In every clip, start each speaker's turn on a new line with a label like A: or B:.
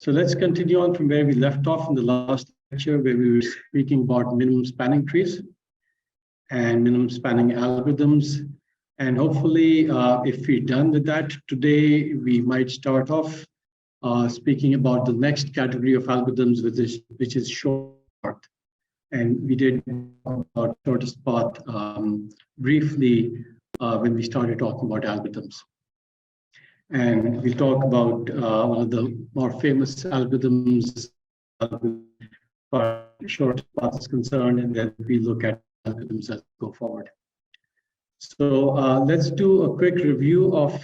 A: So let's continue on from where we left off in the last lecture, where we were speaking about minimum spanning trees and minimum spanning algorithms. And hopefully, if we're done with that today, we might start off speaking about the next category of algorithms, which is short path. And we did talk about shortest path briefly when we started talking about algorithms. And we'll talk about one of the more famous algorithms for short path is concerned, and then we look at algorithms as we go forward. So let's do a quick review of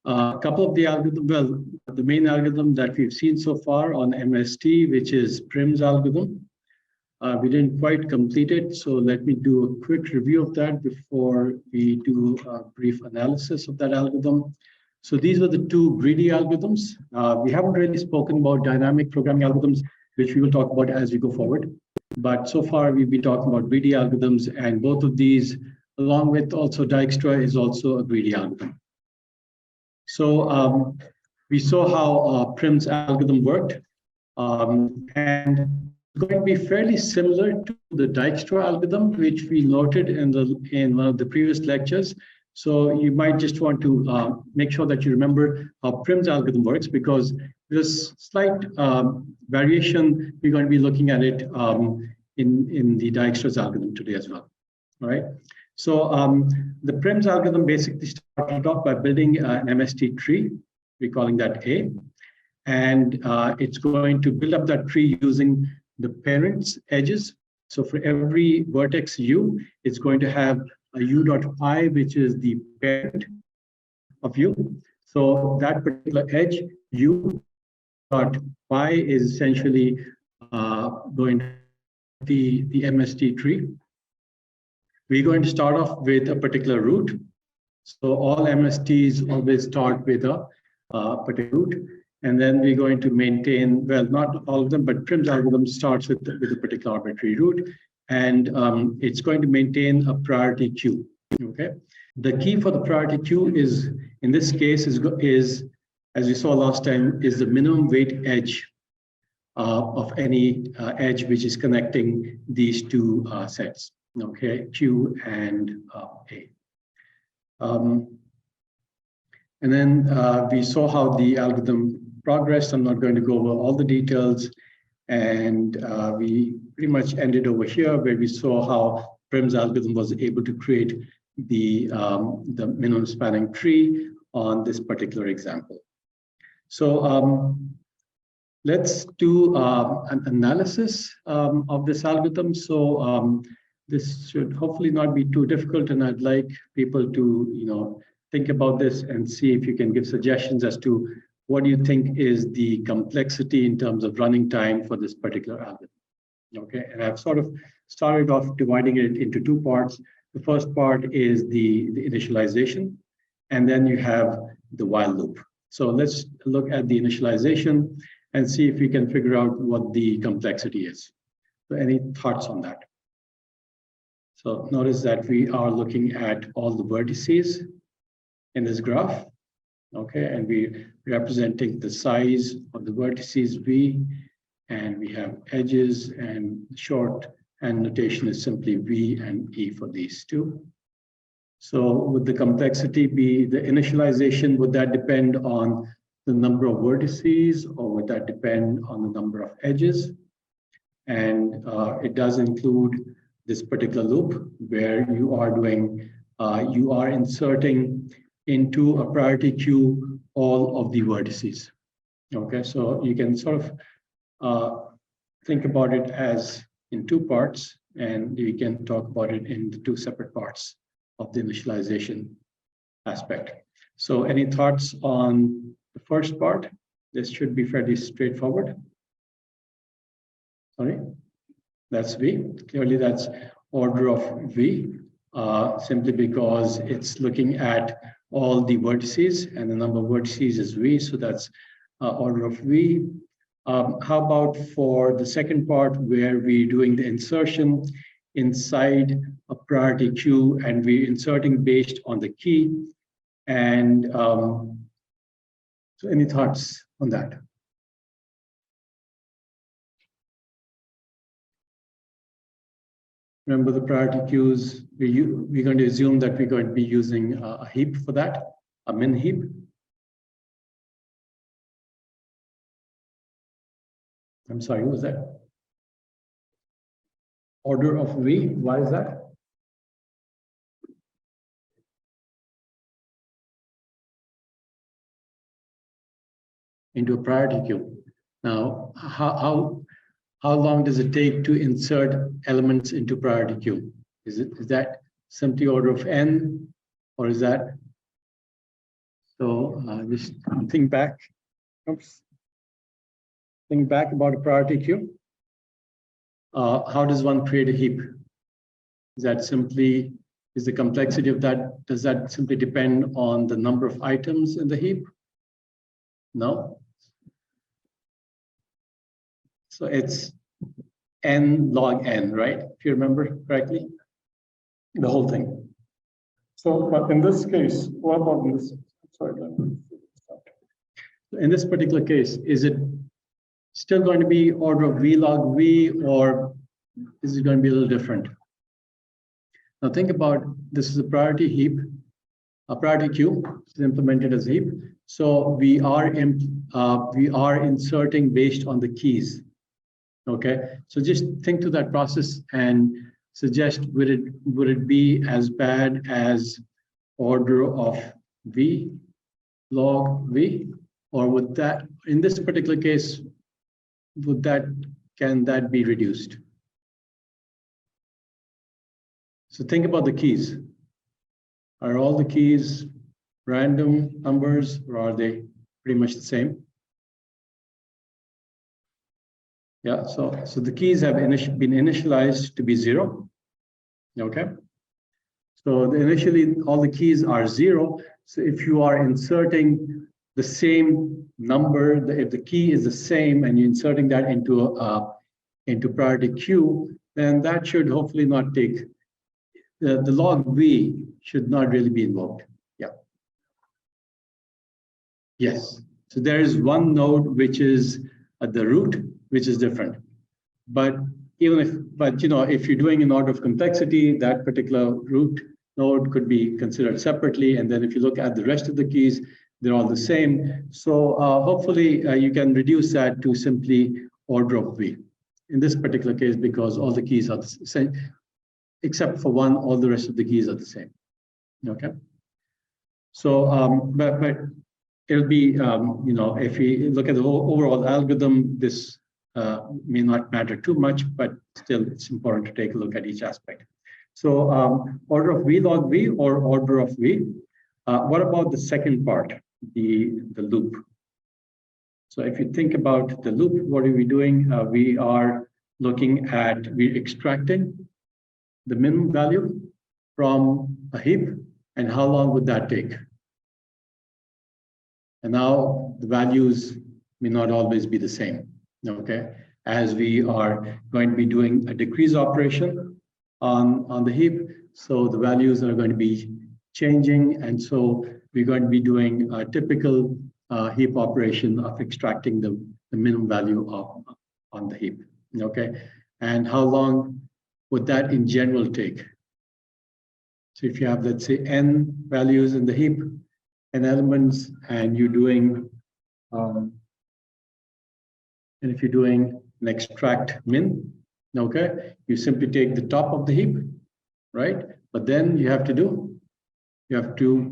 A: a couple of the algorithms. Well, the main algorithm that we've seen so far on MST, which is Prim's algorithm. We didn't quite complete it, so let me do a quick review of that before we do a brief analysis of that algorithm. So these were the two greedy algorithms. We haven't really spoken about dynamic programming algorithms, which we will talk about as we go forward. But so far, we've been talking about greedy algorithms, and both of these, along with also Dijkstra, is also a greedy algorithm. So we saw how Prim's algorithm worked, and it's going to be fairly similar to the Dijkstra algorithm, which we noted in one of the previous lectures. So you might just want to make sure that you remember how Prim's algorithm works, because there's slight variation. We're going to be looking at it in the Dijkstra's algorithm today as well. All right. So the Prim's algorithm basically started off by building an MST tree. We're calling that A. And it's going to build up that tree using the parent's edges. So for every vertex U, it's going to have a u dot I, which is the parent of U. So that particular edge, U dot I, is essentially going to be the MST tree. We're going to start off with a particular root. So all MSTs always start with a particular root. And then we're going to maintain, well, not all of them, but Prim's algorithm starts with a particular arbitrary root. And it's going to maintain a priority queue. Okay. The key for the priority queue is, in this case, is as we saw last time, is the minimum weight edge of any edge which is connecting these two sets. Okay, Q and A. And then we saw how the algorithm progressed. I'm not going to go over all the details. And we pretty much ended over here, where we saw how Prim's algorithm was able to create the minimum spanning tree on this particular example. So let's do an analysis of this algorithm. So this should hopefully not be too difficult, and I'd like people to think about this and see if you can give suggestions as to what do you think is the complexity in terms of running time for this particular algorithm. Okay, and I've sort of started off dividing it into two parts. The first part is the initialization, and then you have the while loop. So let's look at the initialization and see if we can figure out what the complexity is. So any thoughts on that? So notice that we are looking at all the vertices in this graph. Okay, and we're representing the size of the vertices V, and we have edges, and shorthand notation is simply V and E for these two. So would the complexity be the initialization? Would that depend on the number of vertices, or would that depend on the number of edges? And it does include this particular loop where you are inserting into a priority queue all of the vertices. Okay, so you can sort of think about it as in two parts, and you can talk about it in the two separate parts of the initialization aspect. So any thoughts on the first part? This should be fairly straightforward. Sorry, that's V. Clearly that's order of V, simply because it's looking at all the vertices, and the number of vertices is V, so that's order of V. How about for the second part, where we're doing the insertion inside a priority queue, and we're inserting based on the key? And so any thoughts on that? Remember the priority queues, we're going to assume that we're going to be using a heap for that, a min heap. I'm sorry, what was that? Order of V, why is that? Into a priority queue. Now, how long does it take to insert elements into priority queue? Is that simply order of n, or is that? So just think back. Oops. Think back about a priority queue. How does one create a heap? Is that simply, is the complexity of that, does that simply depend on the number of items in the heap? No. So it's n log n, right? If you remember correctly, the whole thing.
B: So, but in this case, what about in this? Sorry,
A: in this particular case, is it still going to be order of V log V, or is it going to be a little different? Now think about, this is a priority heap, a priority queue is implemented as a heap. So we are inserting based on the keys. Okay, so just think through that process and suggest, would it be as bad as order of V log V, or would that, in this particular case, can that be reduced? So think about the keys. Are all the keys random numbers, or are they pretty much the same? Yeah, so the keys have been initialized to be 0. Okay. So initially all the keys are 0. So if you are inserting the same number, if the key is the same and you're inserting that into priority queue, then that should hopefully not take, the log V should not really be invoked. Yeah. Yes. So there is one node which is at the root, which is different. But if you're doing an order of complexity, that particular root node could be considered separately. And then if you look at the rest of the keys, they're all the same. So hopefully you can reduce that to simply order of V. In this particular case, because all the keys are the same, except for one, all the rest of the keys are the same. Okay. So, but it'll be, if we look at the overall algorithm, this may not matter too much, but still it's important to take a look at each aspect. So order of V log V or order of V. What about the second part, the loop? So if you think about the loop, what are we doing? We are looking at, we're extracting the minimum value from a heap, and how long would that take? And now the values may not always be the same, okay? As we are going to be doing a decrease operation on the heap, so the values are going to be changing, and so we're going to be doing a typical heap operation of extracting the minimum value on the heap, okay? And how long would that in general take? So if you have, let's say, n values in the heap, n elements, and you're doing, and if you're doing an extract min, okay, you simply take the top of the heap, right? But then you have to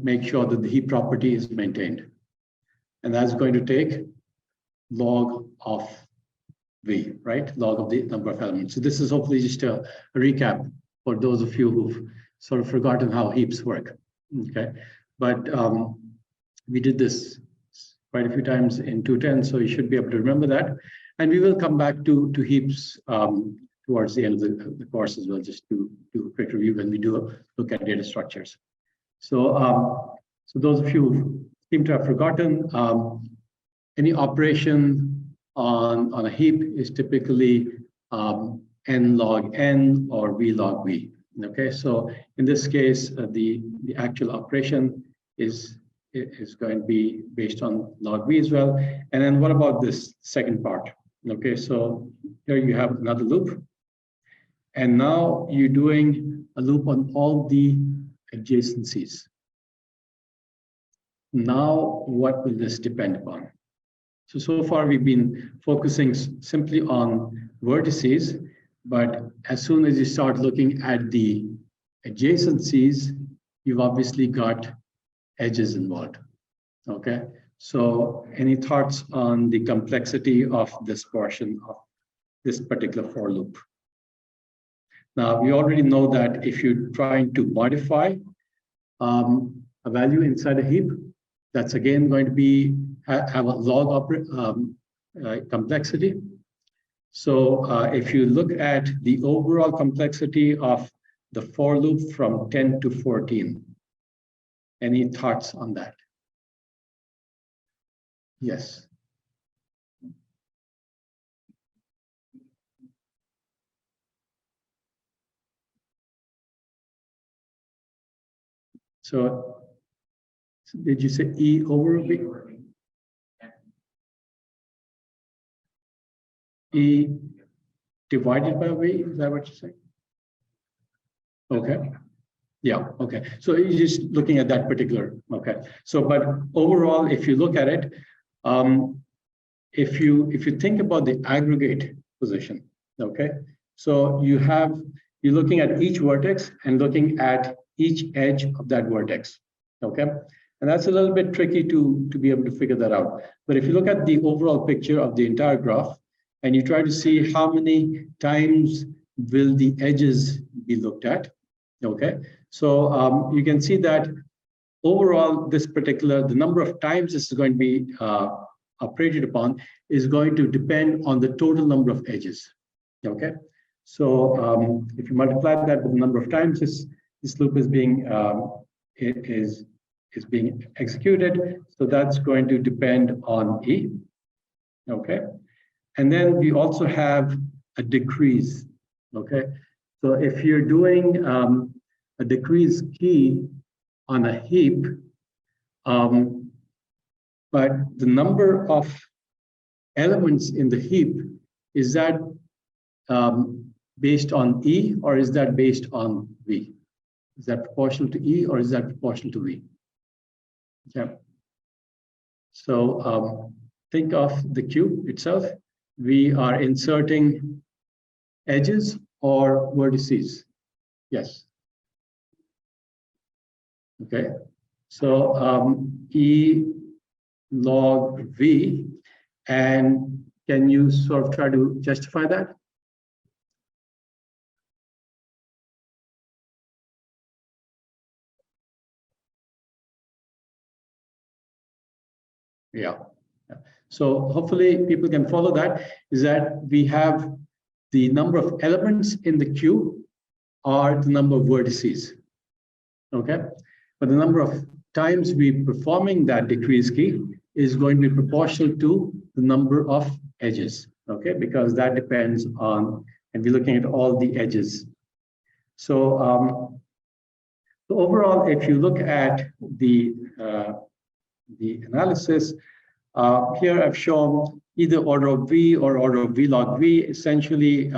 A: make sure that the heap property is maintained. And that's going to take log of V, right? Log of the number of elements. So this is hopefully just a recap for those of you who've sort of forgotten how heaps work, okay? But we did this quite a few times in 210, so you should be able to remember that. And we will come back to heaps towards the end of the course as well, just to do a quick review when we do look at data structures. So, so those of you who seem to have forgotten, any operation on a heap is typically n log n or v log v. Okay, so in this case, the actual operation is going to be based on log v as well. And then what about this second part? Okay, so here you have another loop. And now you're doing a loop on all the adjacencies. Now, what will this depend upon? So far we've been focusing simply on vertices, but as soon as you start looking at the adjacencies, you've obviously got edges involved, okay? So any thoughts on the complexity of this portion of this particular for loop? Now, we already know that if you're trying to modify a value inside a heap, that's again going to be have a log complexity. So if you look at the overall complexity of the for loop from 10 to 14, any thoughts on that? Yes. So did you say E over V? E divided by V, is that what you're saying? Okay. Yeah, okay. So you're just looking at that particular, okay. So, but overall, if you look at it, if you think about the aggregate position, okay. So you're looking at each vertex and looking at each edge of that vertex, okay. And that's a little bit tricky to be able to figure that out. But if you look at the overall picture of the entire graph and you try to see how many times will the edges be looked at, okay. So you can see that overall, the number of times this is going to be operated upon is going to depend on the total number of edges, okay. So if you multiply that with the number of times this loop is being being executed, so that's going to depend on E, okay. And then we also have a decrease, okay. So if you're doing a decrease key on a heap, but the number of elements in the heap, is that based on E or is that based on V? Is that proportional to E or is that proportional to V? Yeah. So think of the cube itself. We are inserting edges or vertices. Yes. Okay. So E log V, and can you sort of try to justify that? Yeah. So hopefully people can follow that, is that we have the number of elements in the cube or the number of vertices, okay? But the number of times we're performing that decrease key is going to be proportional to the number of edges, okay? Because that depends on, and we're looking at all the edges. So, so overall, if you look at the analysis, here I've shown either order of V or order of V log V. Essentially,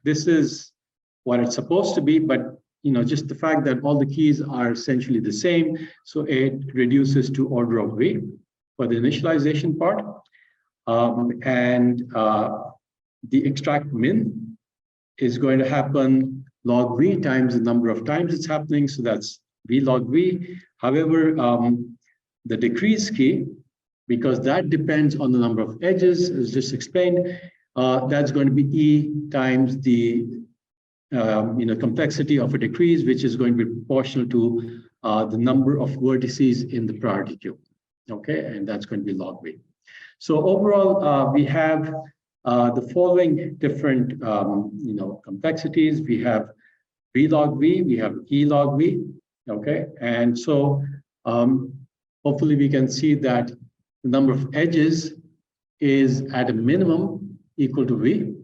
A: this is what it's supposed to be, but just the fact that all the keys are essentially the same, so it reduces to order of V for the initialization part. And the extract min is going to happen log V times the number of times it's happening, so that's V log V. However, the decrease key, because that depends on the number of edges, as just explained, that's going to be E times the complexity of a decrease, which is going to be proportional to the number of vertices in the priority queue, okay? And that's going to be log V. So overall, we have the following different complexities. We have V log V, we have E log V, okay? And so hopefully we can see that the number of edges is at a minimum equal to V,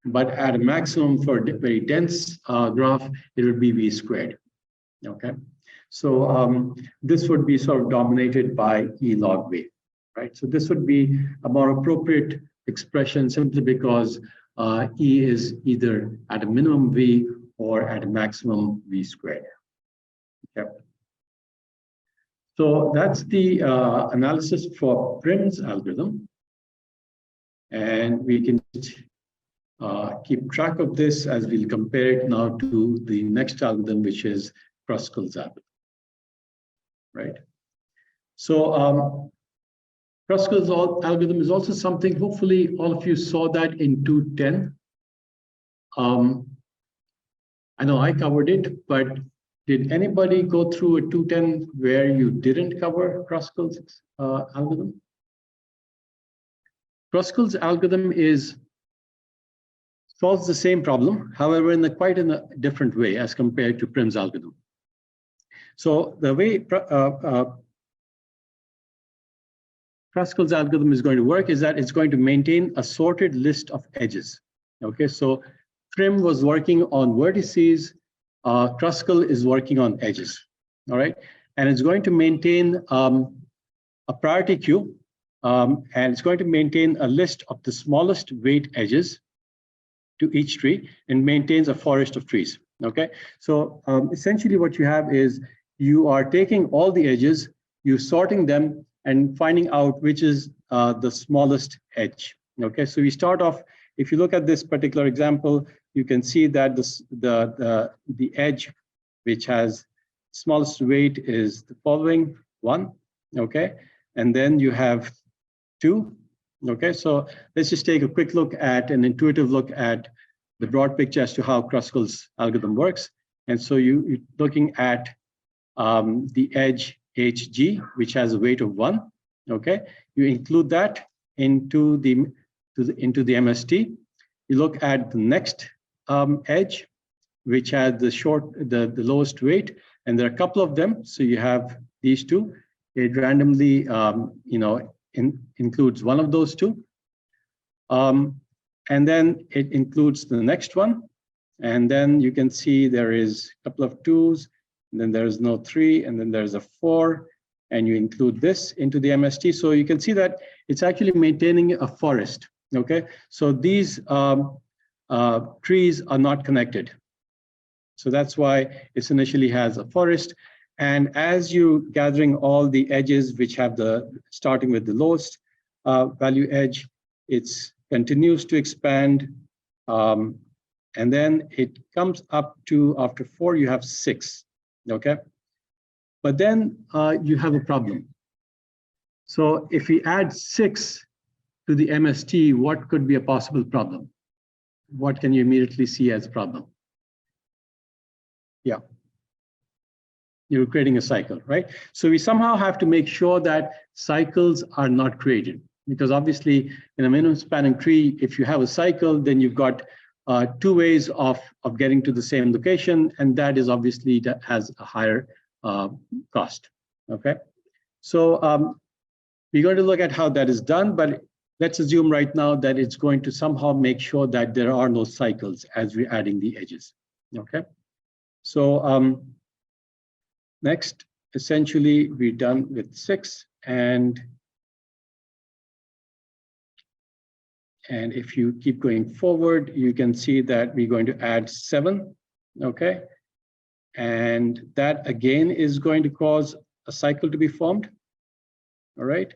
A: but at a maximum for a very dense graph, it would be V squared, okay? So this would be sort of dominated by E log V, right? So this would be a more appropriate expression simply because E is either at a minimum V or at a maximum V squared. Okay. So that's the analysis for Prim's algorithm. And we can keep track of this as we'll compare it now to the next algorithm, which is Kruskal's algorithm, right? So Kruskal's algorithm is also something, hopefully all of you saw that in 210. I know I covered it, but did anybody go through a 210 where you didn't cover Kruskal's algorithm? Kruskal's algorithm solves the same problem, however, in a different way as compared to Prim's algorithm. So the way Kruskal's algorithm is going to work is that it's going to maintain a sorted list of edges. Okay, so Prim was working on vertices, Kruskal is working on edges. All right, and it's going to maintain a priority queue, and it's going to maintain a list of the smallest weight edges to each tree and maintains a forest of trees. Okay, so essentially what you have is you are taking all the edges, you're sorting them and finding out which is the smallest edge. Okay, so we start off, if you look at this particular example, you can see that the edge which has smallest weight is the following one. Okay, and then you have 2. Okay, so let's just take a quick look at an intuitive look at the broad picture as to how Kruskal's algorithm works. And so you're looking at the edge HG, which has a weight of 1. Okay, you include that into the MST. You look at the next edge, which has the lowest weight, and there are a couple of them. So you have these 2. It randomly, includes one of those 2. And then it includes the next one. And then you can see there is a couple of 2s, and then there's no 3, and then there's a 4, and you include this into the MST. So you can see that it's actually maintaining a forest. Okay, so these trees are not connected. So that's why it initially has a forest. And as you gathering all the edges which have starting with the lowest value edge, it continues to expand. And then it comes up to, after 4, you have 6, okay? But then you have a problem. So if we add 6 to the MST, what could be a possible problem? What can you immediately see as a problem? Yeah. You're creating a cycle, right? So we somehow have to make sure that cycles are not created, because obviously in a minimum spanning tree, if you have a cycle, then you've got 2 ways of getting to the same location, and that is obviously that has a higher cost. Okay, so we're going to look at how that is done, but let's assume right now that it's going to somehow make sure that there are no cycles as we're adding the edges. Okay, so next, essentially, we're done with 6, and if you keep going forward, you can see that we're going to add 7, okay? And that again is going to cause a cycle to be formed, all right?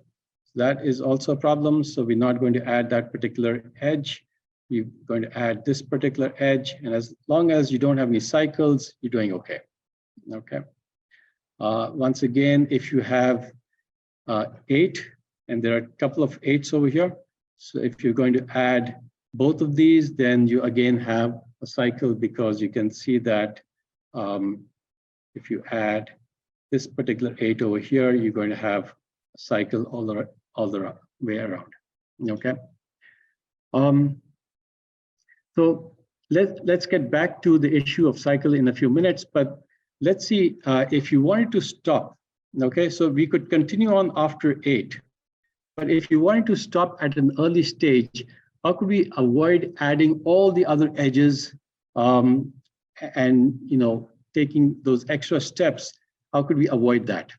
A: That is also a problem, so we're not going to add that particular edge. We're going to add this particular edge, and as long as you don't have any cycles, you're doing okay, okay? Once again, if you have 8, and there are a couple of 8s over here, so if you're going to add both of these, then you again have a cycle, because you can see that if you add this particular 8 over here, you're going to have a cycle all the way around. Okay. So let's get back to the issue of cycle in a few minutes, but let's see if you wanted to stop. Okay, so we could continue on after 8. But if you wanted to stop at an early stage, how could we avoid adding all the other edges and taking those extra steps? How could we avoid that?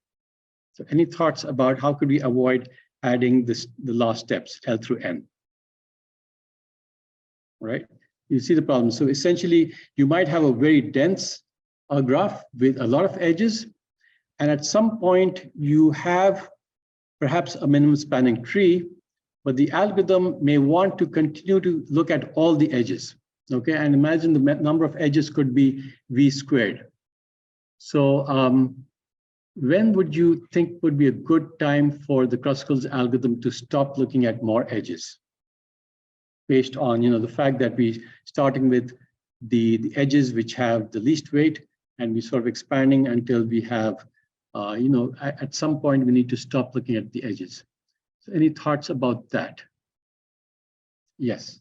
A: So any thoughts about how could we avoid adding the last steps, L through N? right? You see the problem. So essentially, you might have a very dense graph with a lot of edges, and at some point you have perhaps a minimum spanning tree, but the algorithm may want to continue to look at all the edges, okay? And imagine the number of edges could be v squared. So when would you think would be a good time for the Kruskal's algorithm to stop looking at more edges? Based on the fact that we starting with the edges which have the least weight, and we sort of expanding until we have, at some point we need to stop looking at the edges. So any thoughts about that? Yes.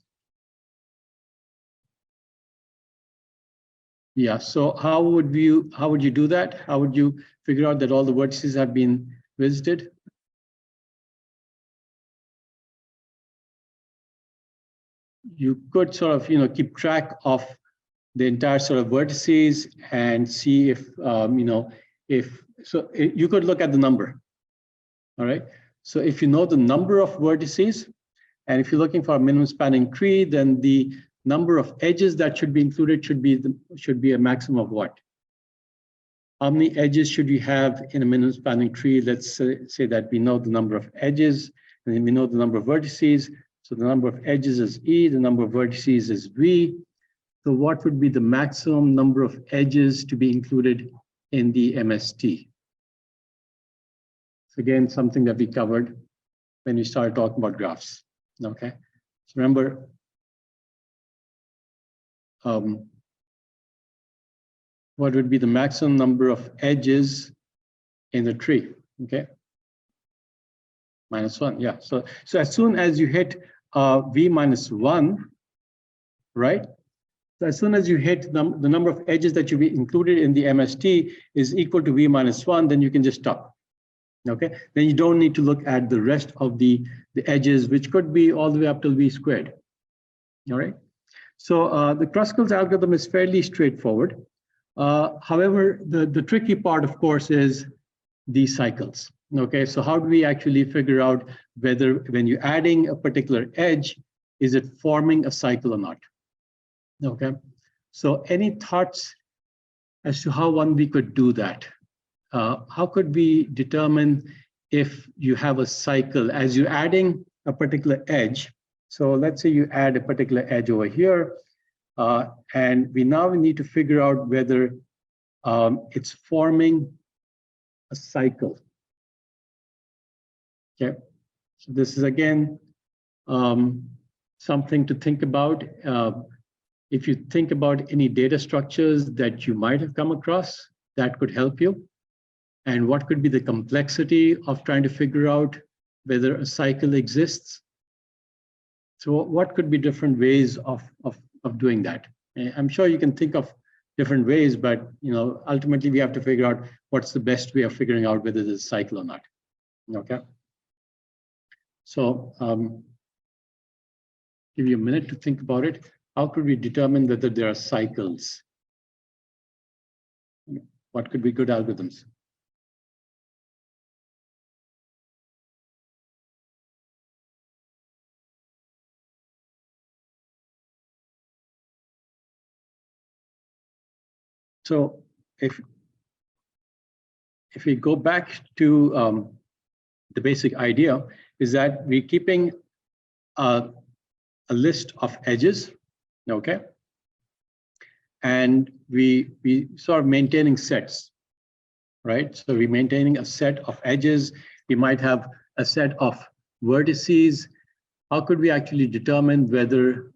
A: Yeah, so how would you do that? How would you figure out that all the vertices have been visited? You could sort of keep track of the entire sort of vertices and see if you could look at the number. All right. So if you know the number of vertices, and if you're looking for a minimum spanning tree, then the number of edges that should be included should be a maximum of what? How many edges should we have in a minimum spanning tree? Let's say that we know the number of edges, and then we know the number of vertices. So the number of edges is E, the number of vertices is V. So what would be the maximum number of edges to be included in the MST? So again, something that we covered when we started talking about graphs, okay? So remember, what would be the maximum number of edges in the tree, okay? -1, yeah. So as soon as you hit V -1, right? So as soon as you hit the number of edges that you be included in the MST is equal to V -1, then you can just stop, okay? Then you don't need to look at the rest of the edges, which could be all the way up till V squared, all right? So the Kruskal's algorithm is fairly straightforward. However, the tricky part, of course, is the cycles. Okay, so how do we actually figure out whether when you're adding a particular edge, is it forming a cycle or not? Okay, so any thoughts as to how we could do that? How could we determine if you have a cycle as you're adding a particular edge? So let's say you add a particular edge over here, and we need to figure out whether it's forming a cycle. Okay, so this is again something to think about. If you think about any data structures that you might have come across, that could help you. And what could be the complexity of trying to figure out whether a cycle exists? So what could be different ways of doing that? I'm sure you can think of different ways, but ultimately we have to figure out what's the best way of figuring out whether there's a cycle or not. Okay. So give you a minute to think about it. How could we determine whether there are cycles? What could be good algorithms? So if we go back to the basic idea, is that we're keeping a list of edges, okay? And we sort of maintaining sets, right? So we're maintaining a set of edges. We might have a set of vertices. How could we actually determine whether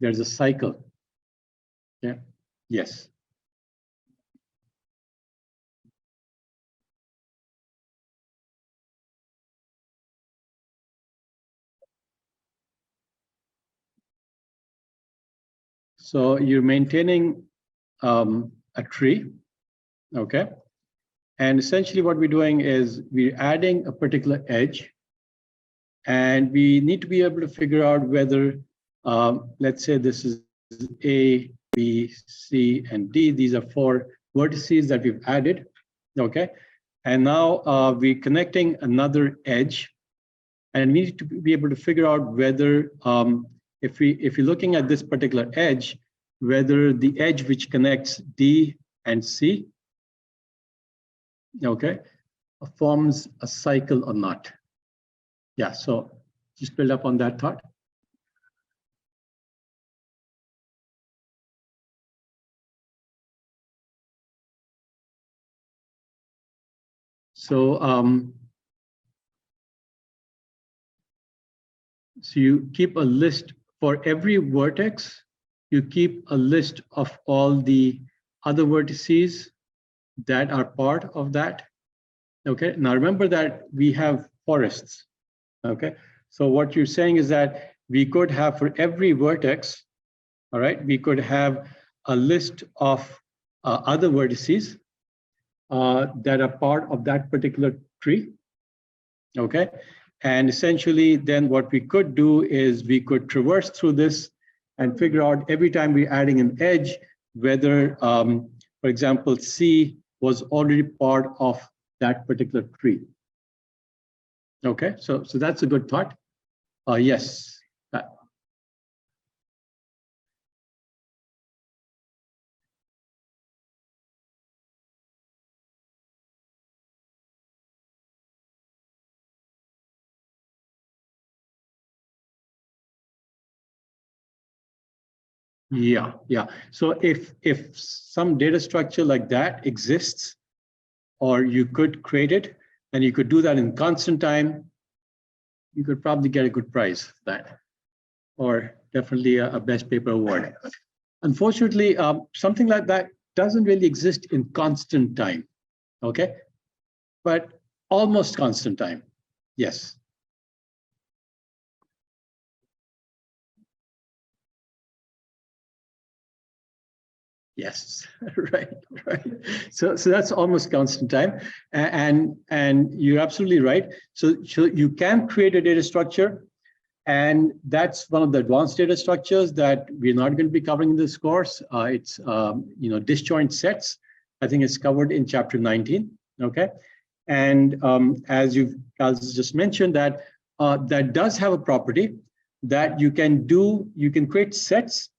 A: there's a cycle? Yeah. Yes. So you're maintaining a tree, okay? And essentially what we're doing is we're adding a particular edge, and we need to be able to figure out whether, let's say this is A, B, C, and D. These are 4 vertices that we've added, okay? And now we're connecting another edge, and we need to be able to figure out whether if you're looking at this particular edge, whether the edge which connects D and C, okay, forms a cycle or not. Yeah, so just build up on that thought. So, so you keep a list for every vertex, you keep a list of all the other vertices that are part of that. Okay, now remember that we have forests. Okay, so what you're saying is that we could have for every vertex, all right, we could have a list of other vertices that are part of that particular tree. Okay, and essentially then what we could do is we could traverse through this and figure out every time we're adding an edge, whether, for example, C was already part of that particular tree. Okay, so that's a good thought. Yes. Yeah. So if some data structure like that exists, or you could create it, and you could do that in constant time, you could probably get a good prize for that, or definitely a best paper award. Unfortunately, something like that doesn't really exist in constant time, okay? But almost constant time, yes. Yes, right. So that's almost constant time, and you're absolutely right. So you can create a data structure, and that's one of the advanced data structures that we're not going to be covering in this course. It's disjoint sets. I think it's covered in chapter 19. Okay, and as you've just mentioned, that that does have a property that you can create sets.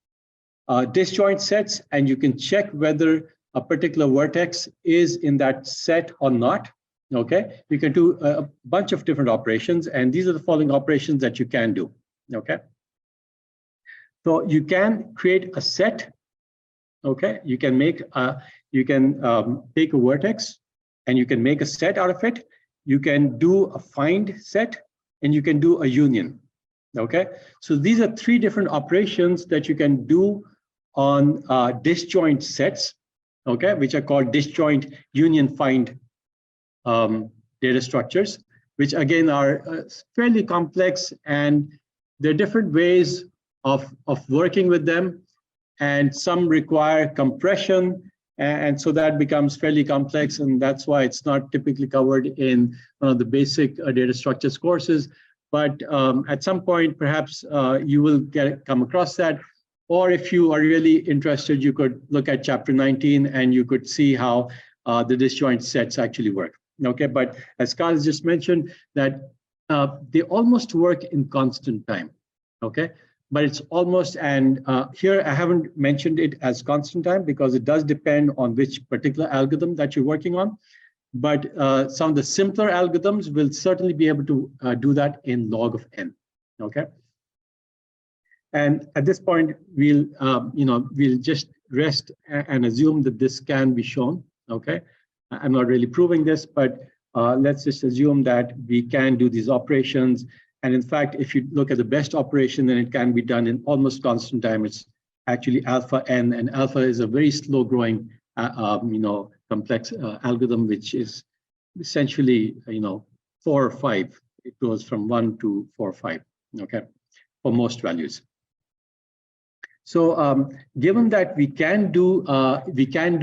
A: Disjoint sets, and you can check whether a particular vertex is in that set or not. Okay, you can do a bunch of different operations, and these are the following operations that you can do. Okay, so you can create a set. Okay, you can take a vertex, and you can make a set out of it. You can do a find set, and you can do a union. Okay, so these are three different operations that you can do on disjoint sets, okay, which are called disjoint union find data structures, which again are fairly complex, and there are different ways of working with them, and some require compression, and so that becomes fairly complex, and that's why it's not typically covered in one of the basic data structures courses. But at some point, perhaps you will come across that. Or if you are really interested, you could look at chapter 19 and you could see how the disjoint sets actually work. Okay, but as Carl just mentioned, that they almost work in constant time. Okay, but it's almost, and here I haven't mentioned it as constant time because it does depend on which particular algorithm that you're working on. But some of the simpler algorithms will certainly be able to do that in log of n. Okay. And at this point, we'll just rest and assume that this can be shown. Okay, I'm not really proving this, but let's just assume that we can do these operations. And in fact, if you look at the best operation, then it can be done in almost constant time. It's actually alpha n, and alpha is a very slow-growing, complex algorithm, which is essentially 4 or 5. It goes from 1 to 4 or 5. Okay, for most values. So given that we can do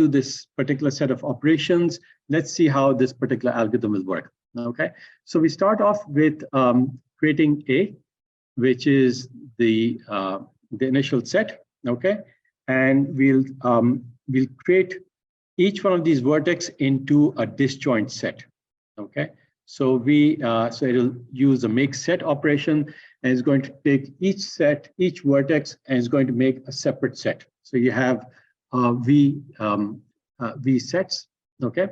A: this particular set of operations, let's see how this particular algorithm will work. Okay, so we start off with creating A, which is the initial set. Okay, and we'll create each one of these vertex into a disjoint set. Okay, So so it'll use a make set operation, and it's going to take each set, each vertex, and it's going to make a separate set. So you have V sets, okay?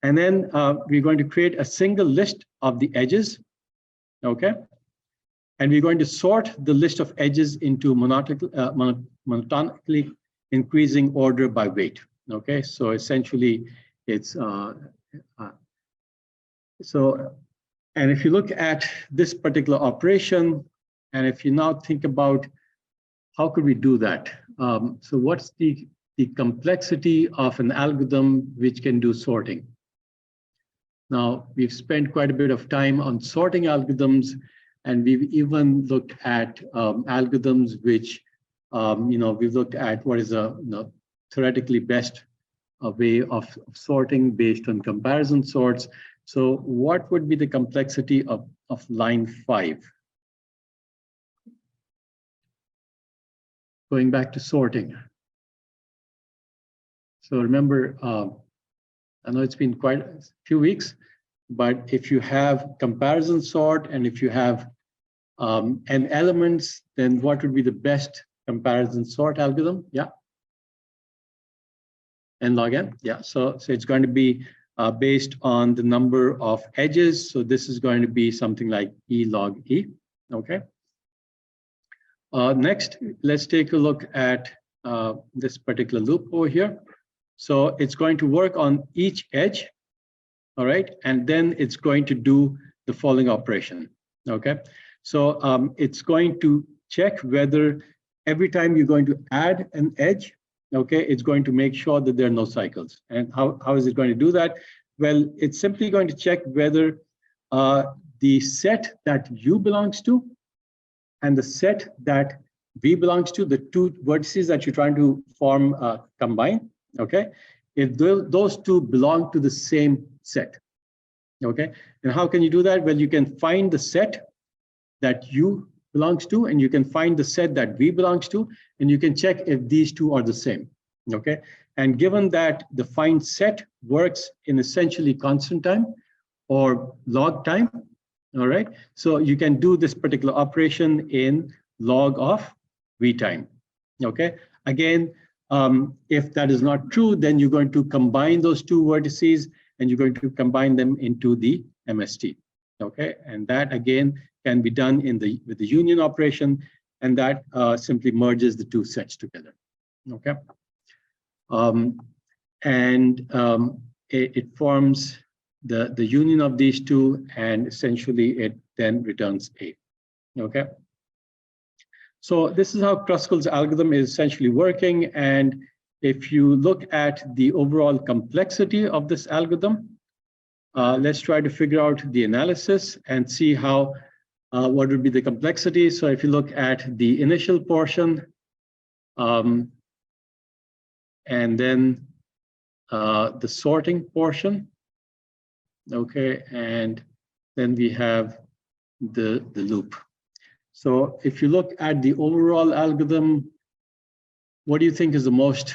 A: And then we're going to create a single list of the edges, okay? And we're going to sort the list of edges into monotonically increasing order by weight, okay? So essentially it's, and if you look at this particular operation, and if you now think about how could we do that? So what's the complexity of an algorithm which can do sorting? Now, we've spent quite a bit of time on sorting algorithms, and we've even looked at algorithms which, we've looked at what is a theoretically best way of sorting based on comparison sorts. So what would be the complexity of line 5? Going back to sorting. So remember, I know it's been quite a few weeks, but if you have comparison sort and if you have n elements, then what would be the best comparison sort algorithm? Yeah. N log n, yeah. So it's going to be based on the number of edges. So this is going to be something like E log E, okay? Next, let's take a look at this particular loop over here. So it's going to work on each edge, all right? And then it's going to do the following operation, okay? So it's going to check whether every time you're going to add an edge, okay, it's going to make sure that there are no cycles. And how is it going to do that? Well, it's simply going to check whether the set that U belongs to and the set that V belongs to, the two vertices that you're trying to form combine, okay? If those two belong to the same set, okay? And how can you do that? Well, you can find the set that U belongs to, and you can find the set that V belongs to, and you can check if these two are the same, okay? And given that the find set works in essentially constant time or log time, all right? So you can do this particular operation in log of V time, okay? Again, if that is not true, then you're going to combine those two vertices and you're going to combine them into the MST, okay? And that again can be done with the union operation, and that simply merges the two sets together, okay? It forms the union of these two, and essentially it then returns A, okay? So this is how Kruskal's algorithm is essentially working. And if you look at the overall complexity of this algorithm, let's try to figure out the analysis and see how what would be the complexity. So if you look at the initial portion, and then the sorting portion, okay, and then we have the loop. So if you look at the overall algorithm, what do you think is the most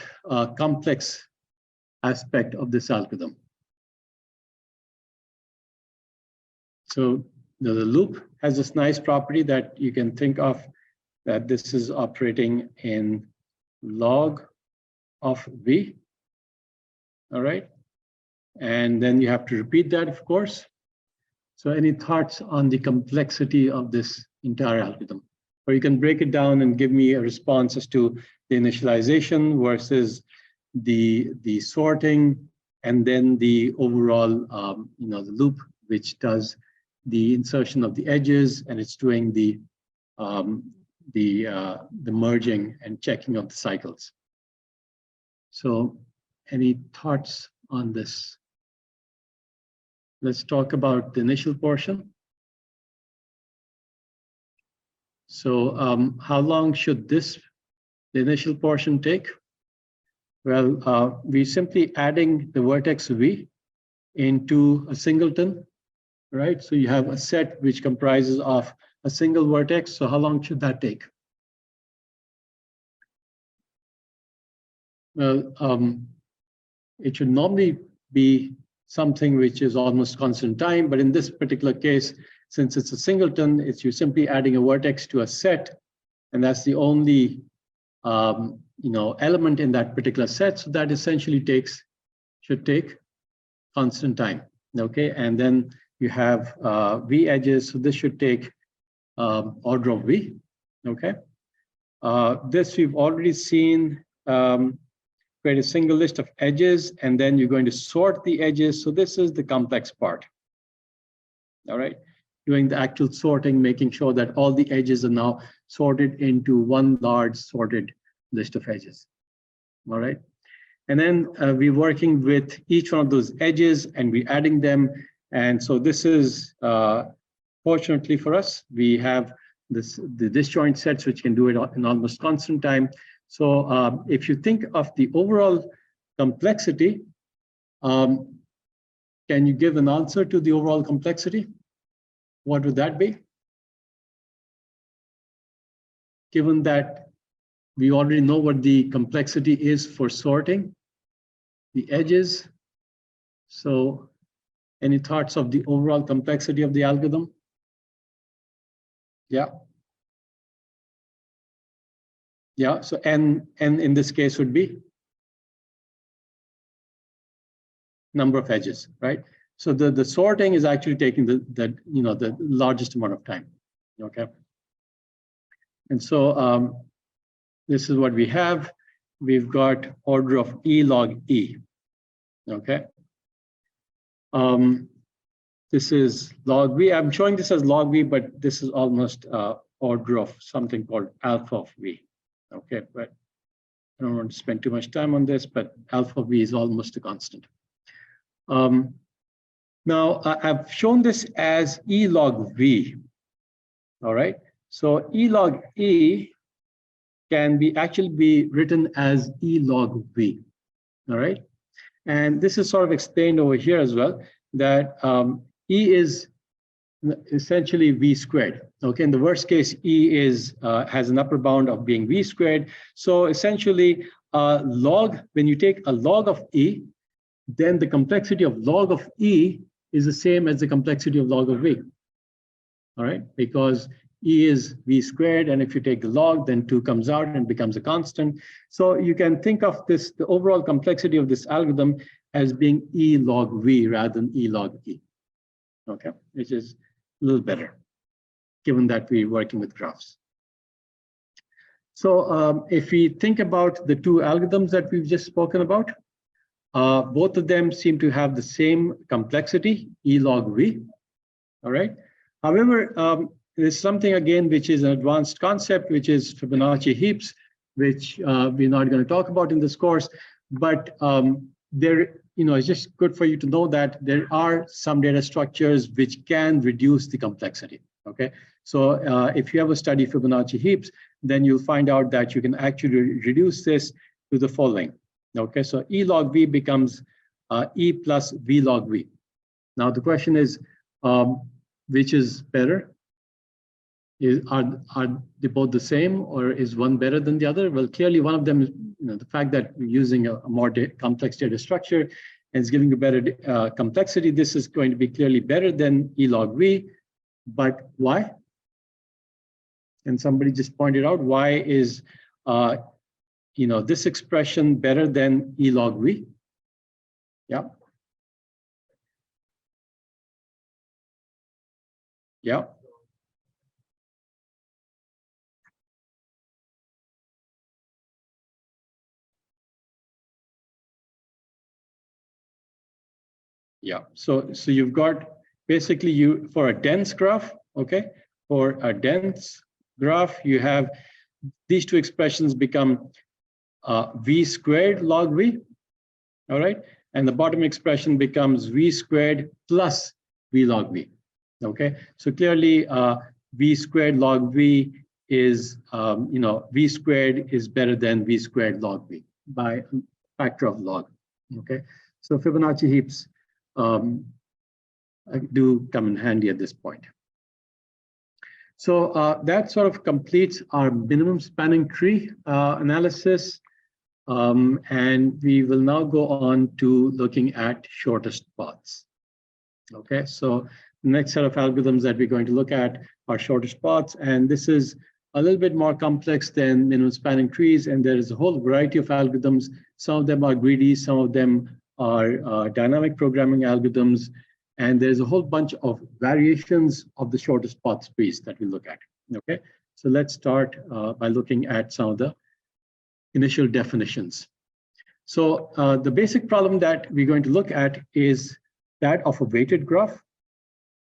A: complex aspect of this algorithm? So the loop has this nice property that you can think of, that this is operating in log of V, all right? And then you have to repeat that, of course. So any thoughts on the complexity of this entire algorithm? Or you can break it down and give me a response as to the initialization versus the sorting, and then the overall, the loop, which does the insertion of the edges, and it's doing the merging and checking of the cycles. So any thoughts on this? Let's talk about the initial portion. So how long should the initial portion take? Well, we're simply adding the vertex V into a singleton, right? So you have a set which comprises of a single vertex. So how long should that take? Well, it should normally be something which is almost constant time. But in this particular case, since it's a singleton, it's you simply adding a vertex to a set, and that's the only element in that particular set. So that essentially should take constant time. Okay, and then you have V edges. So this should take order of V. Okay, this we've already seen. Create a single list of edges, and then you're going to sort the edges. So this is the complex part. All right, doing the actual sorting, making sure that all the edges are now sorted into one large sorted list of edges. All right, and then we're working with each one of those edges, and we're adding them. And so this is, fortunately for us, we have the disjoint sets which can do it in almost constant time. So if you think of the overall complexity, can you give an answer to the overall complexity? What would that be? Given that we already know what the complexity is for sorting the edges. So any thoughts of the overall complexity of the algorithm? Yeah. Yeah, so n in this case would be number of edges, right? So the sorting is actually taking the largest amount of time. Okay. And so this is what we have. We've got order of E log E. Okay. This is log V. I'm showing this as log V, but this is almost order of something called alpha of V. Okay, but I don't want to spend too much time on this, but alpha V is almost a constant. Now, I've shown this as E log V, all right? So E log E can actually be written as E log V, all right? And this is sort of explained over here as well, that E is essentially V squared. Okay, in the worst case, E has an upper bound of being V squared. So essentially, when you take a log of E, then the complexity of log of E is the same as the complexity of log of V. All right, because E is V squared, and if you take the log, then 2 comes out and becomes a constant. So you can think of the overall complexity of this algorithm as being E log V rather than E log E. Okay, which is a little better, given that we're working with graphs. So if we think about the two algorithms that we've just spoken about, both of them seem to have the same complexity, E log V, all right? However, there's something, again, which is an advanced concept, which is Fibonacci heaps, which we're not going to talk about in this course, but it's just good for you to know that there are some data structures which can reduce the complexity, okay? So if you ever study Fibonacci heaps, then you'll find out that you can actually reduce this to the following, okay? So E log V becomes E plus V log V. Now the question is, which is better? Are they both the same, or is one better than the other? Well, clearly one of them is, the fact that we're using a more complex data structure and it's giving you better complexity. This is going to be clearly better than E log V, but why? And somebody just pointed out, why is this expression better than E log V? Yeah. Yeah. Yeah, so you've got basically for a dense graph, okay? For a dense graph, you have these two expressions become V squared log V, all right? And the bottom expression becomes V squared plus V log V, okay? So clearly V squared log V is, V squared is better than V squared log V by a factor of log, okay? So Fibonacci heaps do come in handy at this point. So that sort of completes our minimum spanning tree analysis. And we will now go on to looking at shortest paths. Okay, so the next set of algorithms that we're going to look at are shortest paths, and this is a little bit more complex than minimum spanning trees, and there is a whole variety of algorithms. Some of them are greedy, some of them are dynamic programming algorithms, and there's a whole bunch of variations of the shortest path trees that we look at. Okay, so let's start by looking at some of the initial definitions. So the basic problem that we're going to look at is that of a weighted graph.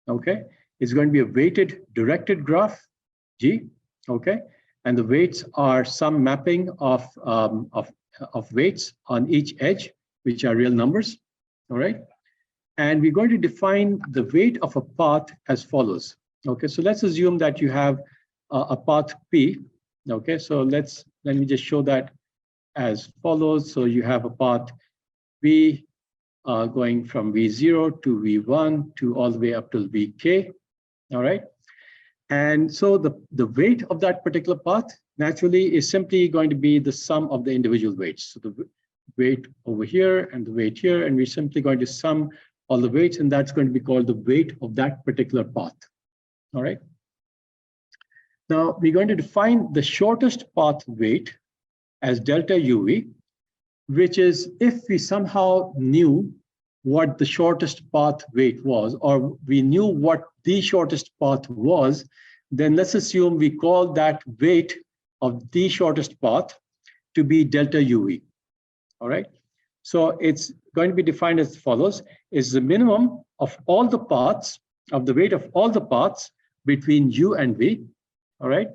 A: Okay, it's going to be a weighted directed graph, G. Okay, and the weights are some mapping of weights on each edge, which are real numbers. All right, and we're going to define the weight of a path as follows. Okay, so let's assume that you have a path P. Okay, so let me just show that as follows. So you have a path V going from V0 to V1 to all the way up to Vk. All right. And so the weight of that particular path naturally is simply going to be the sum of the individual weights. So the weight over here and the weight here, and we're simply going to sum all the weights, and that's going to be called the weight of that particular path. All right. Now we're going to define the shortest path weight as delta UV, which is if we somehow knew what the shortest path weight was, or we knew what the shortest path was, then let's assume we call that weight of the shortest path to be delta UV. All right. So it's going to be defined as follows: is the minimum of all the paths, of the weight of all the paths between U and V. All right.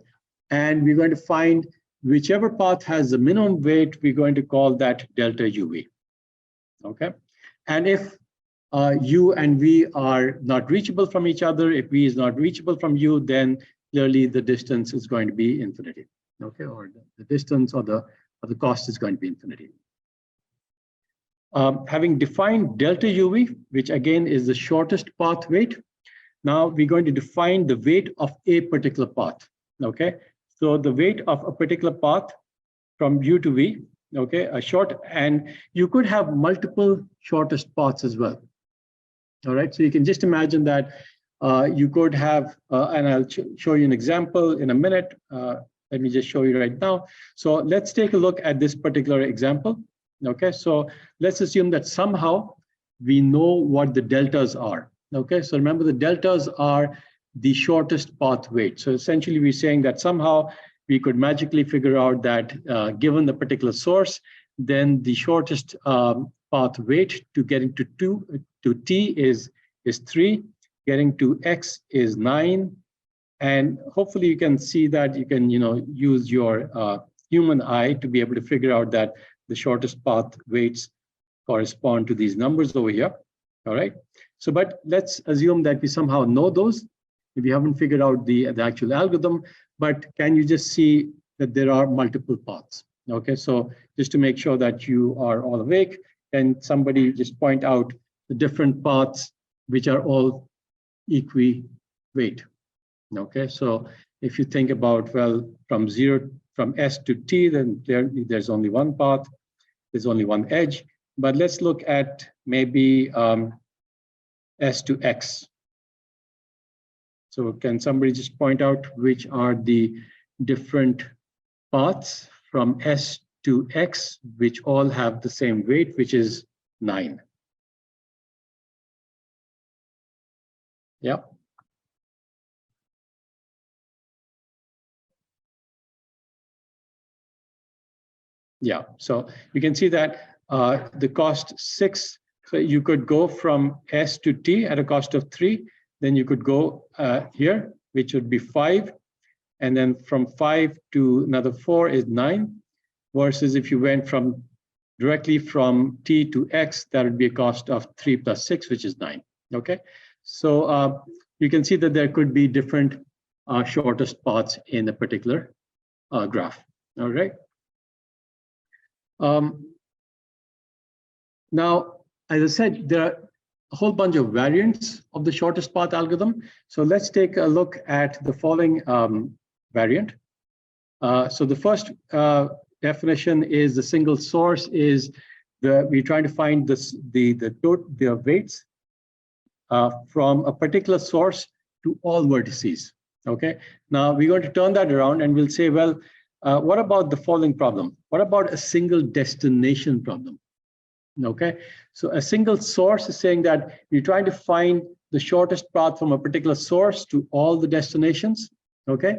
A: And we're going to find whichever path has the minimum weight, we're going to call that delta UV. Okay. And if U and V are not reachable from each other, if V is not reachable from U, then clearly the distance is going to be infinity. Okay, or the distance or the cost is going to be infinity. Having defined delta UV, which again is the shortest path weight, now we're going to define the weight of a particular path. Okay, so the weight of a particular path from U to V. Okay, a short, and you could have multiple shortest paths as well. All right, so you can just imagine that you could have, and I'll show you an example in a minute. Let me just show you right now. So let's take a look at this particular example. Okay, so let's assume that somehow we know what the deltas are. Okay, so remember the deltas are the shortest path weight. So essentially we're saying that somehow we could magically figure out that given the particular source, then the shortest path weight to getting to T is 3, getting to X is 9. And hopefully you can see that you can use your human eye to be able to figure out that the shortest path weights correspond to these numbers over here. All right. So, but let's assume that we somehow know those. We haven't figured out the actual algorithm, but can you just see that there are multiple paths? Okay, so just to make sure that you are all awake, and somebody just point out the different paths which are all equi-weight. Okay, so if you think about, well, from S to T, then there's only one path, there's only one edge, but let's look at maybe S to X. So can somebody just point out which are the different paths from S to X, which all have the same weight, which is 9? Yeah. Yeah, so you can see that the cost 6, so you could go from S to T at a cost of 3, then you could go here, which would be 5, and then from 5 to another 4 is 9, versus if you went directly from T to X, that would be a cost of 3 plus 6, which is 9. Okay, so you can see that there could be different shortest paths in a particular graph. All right. Now, as I said, there are a whole bunch of variants of the shortest path algorithm. So let's take a look at the following variant. So the first definition is the single source is we're trying to find the weights from a particular source to all vertices. Okay. Now we're going to turn that around and we'll say, well, what about the following problem? What about a single destination problem? Okay. So a single source is saying that you're trying to find the shortest path from a particular source to all the destinations. Okay.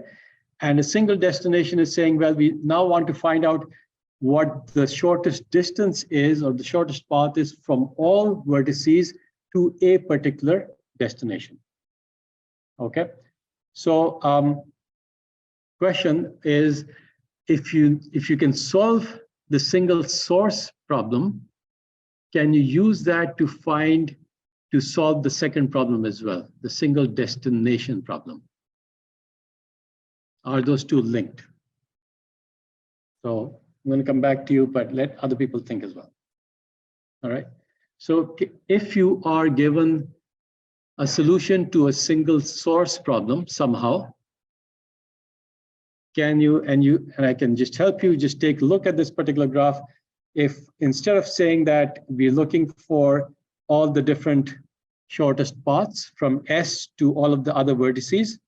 A: And a single destination is saying, well, we now want to find out what the shortest distance is or the shortest path is from all vertices to a particular destination. Okay. So question is, if you can solve the single source problem, can you use that to solve the second problem as well, the single destination problem? Are those two linked? So I'm going to come back to you, but let other people think as well. All right. So if you are given a solution to a single source problem somehow, can you, and I can just help you, just take a look at this particular graph. If instead of saying that we're looking for all the different shortest paths from S to all of the other vertices,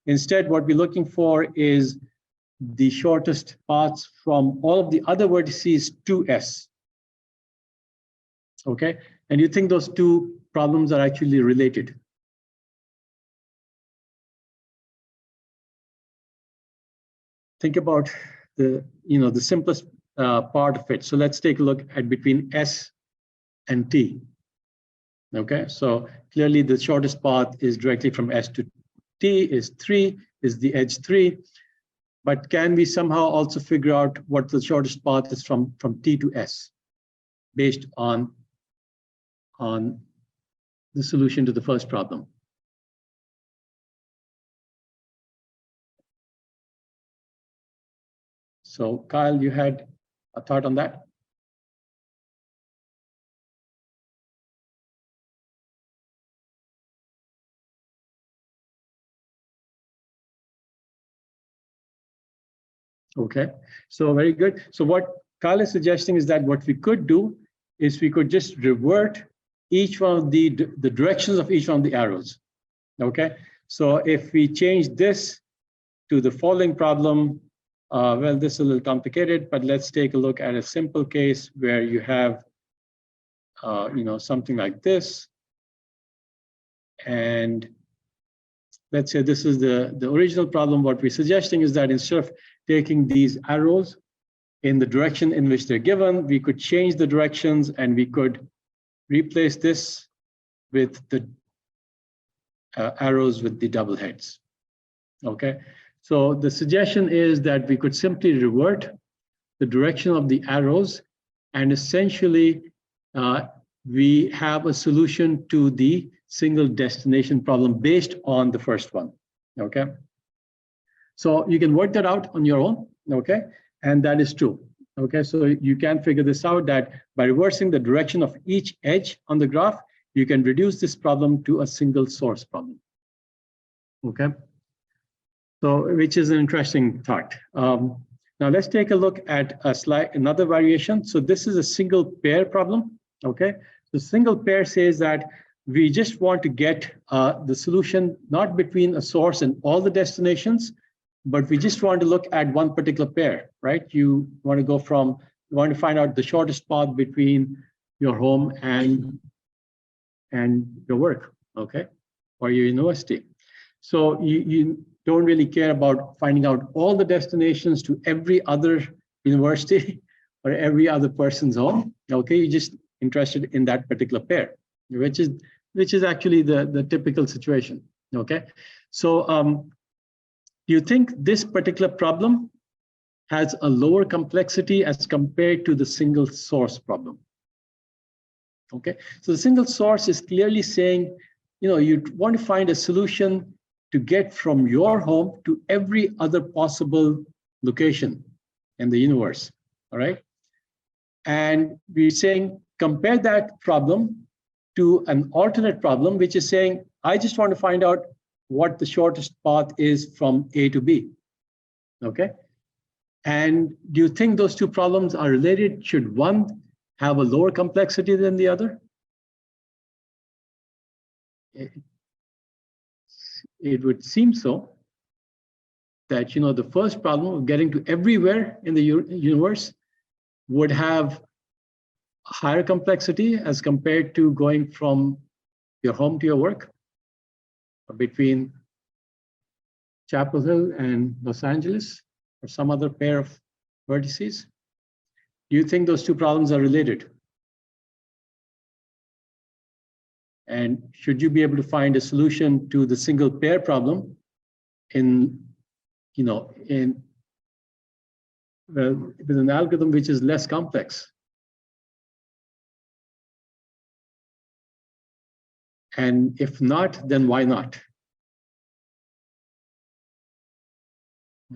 A: instead what we're looking for is the shortest paths from all of the other vertices to S. Okay, and you think those two problems are actually related? Think about the simplest part of it. So let's take a look at between S and T. Okay, so clearly the shortest path is directly from S to T is 3, is the edge 3. But can we somehow also figure out what the shortest path is from T to S based on the solution to the first problem? So Kyle, you had a thought on that? Okay, so very good. So what Kyle is suggesting is that what we could do is we could just revert each one of the directions of each one of the arrows. Okay, so if we change this to the following problem, well, this is a little complicated, but let's take a look at a simple case where you have, something like this. And let's say this is the original problem. What we're suggesting is that instead of taking these arrows in the direction in which they're given, we could change the directions and we could replace this with the arrows with the double heads. Okay, so the suggestion is that we could simply revert the direction of the arrows, and essentially we have a solution to the single destination problem based on the first one. Okay, so you can work that out on your own. Okay, and that is true. Okay, so you can figure this out, that by reversing the direction of each edge on the graph, you can reduce this problem to a single source problem. Okay, so which is an interesting thought. Now let's take a look at another variation. So this is a single pair problem. Okay, the single pair says that we just want to get the solution not between a source and all the destinations, but we just want to look at one particular pair, right? You want to find out the shortest path between your home and your work, okay, or your university. So you don't really care about finding out all the destinations to every other university or every other person's home. Okay, you're just interested in that particular pair, which is actually the typical situation. Okay, so do you think this particular problem has a lower complexity as compared to the single source problem? Okay, so the single source is clearly saying, you want to find a solution to get from your home to every other possible location in the universe, all right? And we're saying, compare that problem to an alternate problem, which is saying, I just want to find out what the shortest path is from A to B, okay? And do you think those two problems are related? Should one have a lower complexity than the other? It would seem so, that the first problem of getting to everywhere in the universe would have higher complexity as compared to going from your home to your work, or between Chapel Hill and Los Angeles, or some other pair of vertices. Do you think those two problems are related? And should you be able to find a solution to the single pair problem with an algorithm which is less complex? And if not, then why not?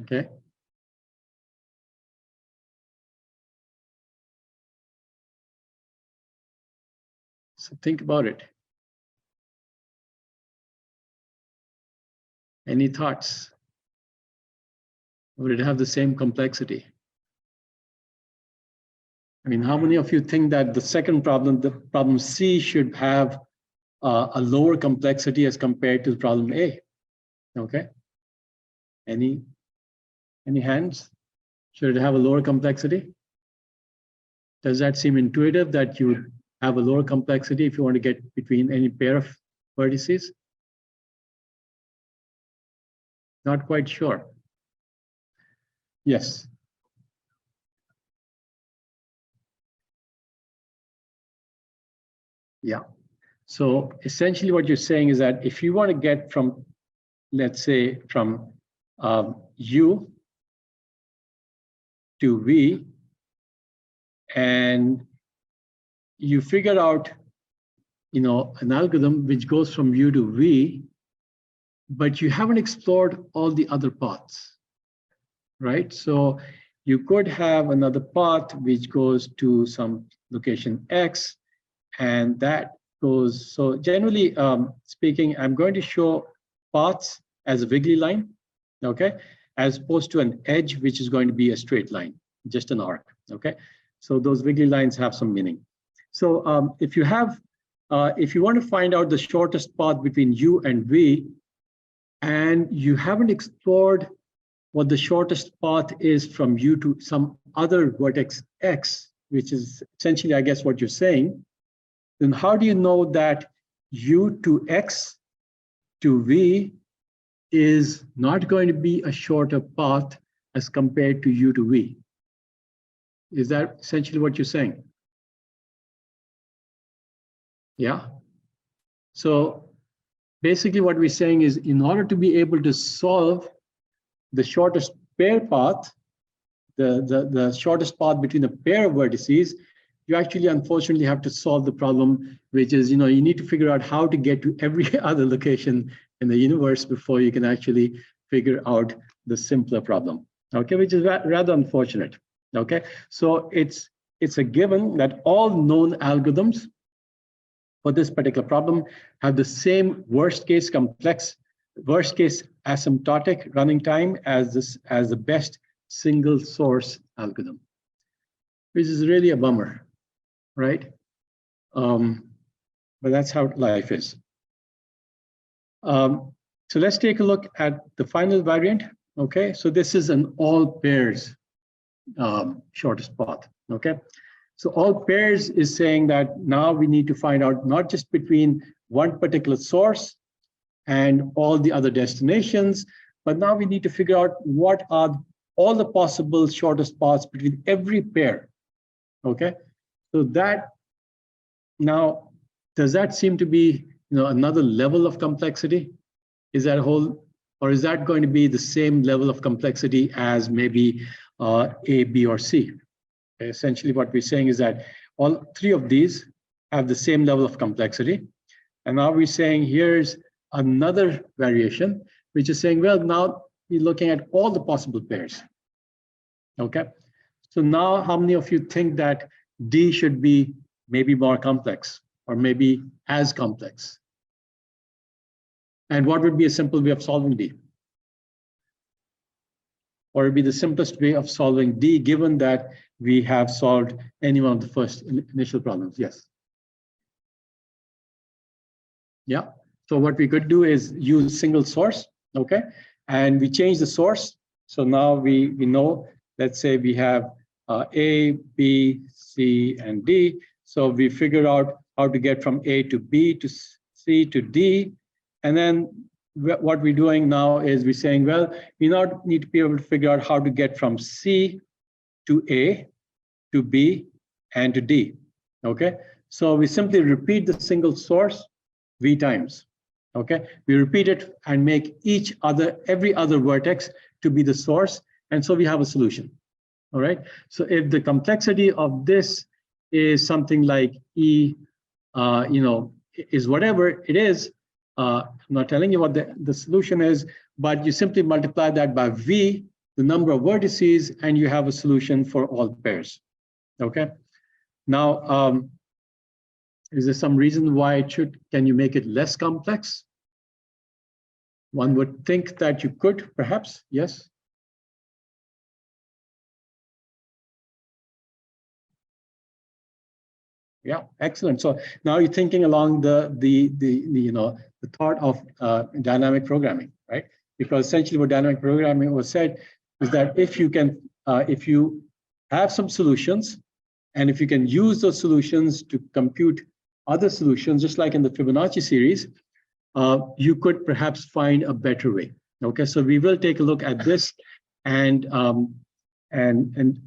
A: Okay. So think about it. Any thoughts? Would it have the same complexity? I mean, how many of you think that the second problem, the problem C, should have a lower complexity as compared to problem A? Okay. Any hands? Should it have a lower complexity? Does that seem intuitive that you would have a lower complexity if you want to get between any pair of vertices? Not quite sure. Yes. Yeah. So essentially what you're saying is that if you want to get from, let's say, from U to V, and you figure out, an algorithm which goes from U to V, but you haven't explored all the other paths, right? So you could have another path which goes to some location X, and that goes, so generally speaking, I'm going to show paths as a wiggly line, okay, as opposed to an edge, which is going to be a straight line, just an arc, okay? So those wiggly lines have some meaning. So if you want to find out the shortest path between U and V, and you haven't explored what the shortest path is from U to some other vertex X, which is essentially, I guess, what you're saying, then how do you know that U to X to V is not going to be a shorter path as compared to U to V? Is that essentially what you're saying? Yeah. So basically what we're saying is, in order to be able to solve the shortest pair path, the shortest path between a pair of vertices, you actually unfortunately have to solve the problem, which is, you need to figure out how to get to every other location in the universe before you can actually figure out the simpler problem, okay, which is rather unfortunate, okay? So it's a given that all known algorithms for this particular problem have the same worst case asymptotic running time as the best single source algorithm, which is really a bummer, right? But that's how life is. So let's take a look at the final variant. Okay, so this is an all pairs shortest path. Okay, so all pairs is saying that now we need to find out not just between one particular source and all the other destinations, but now we need to figure out what are all the possible shortest paths between every pair. Okay, so that now, does that seem to be another level of complexity? Is that or is that going to be the same level of complexity as maybe A, B, or C? Essentially, what we're saying is that all three of these have the same level of complexity. And now we're saying here's another variation, which is saying, well, now we're looking at all the possible pairs. Okay, so now how many of you think that D should be maybe more complex, or maybe as complex? And what would be a simple way of solving D? or it'd be the simplest way of solving D, given that we have solved any one of the first initial problems. Yes. Yeah. So what we could do is use single source, okay? And we change the source. So now we know, let's say we have A, B, C, and D. So we figure out how to get from A to B to C to D. And then what we're doing now is we're saying, well, we now need to be able to figure out how to get from C to A to B and to D, okay? So we simply repeat the single source V times, okay? We repeat it and make every other vertex to be the source, and so we have a solution, all right? So if the complexity of this is something like E, is whatever it is, I'm not telling you what the solution is, but you simply multiply that by V, the number of vertices, and you have a solution for all pairs, okay? Now, is there some reason why can you make it less complex? One would think that you could, perhaps, yes? Yeah, excellent. So now you're thinking along the thought of dynamic programming, right? Because essentially what dynamic programming was said is that if you have some solutions, and if you can use those solutions to compute other solutions, just like in the Fibonacci series, you could perhaps find a better way. Okay, so we will take a look at this, and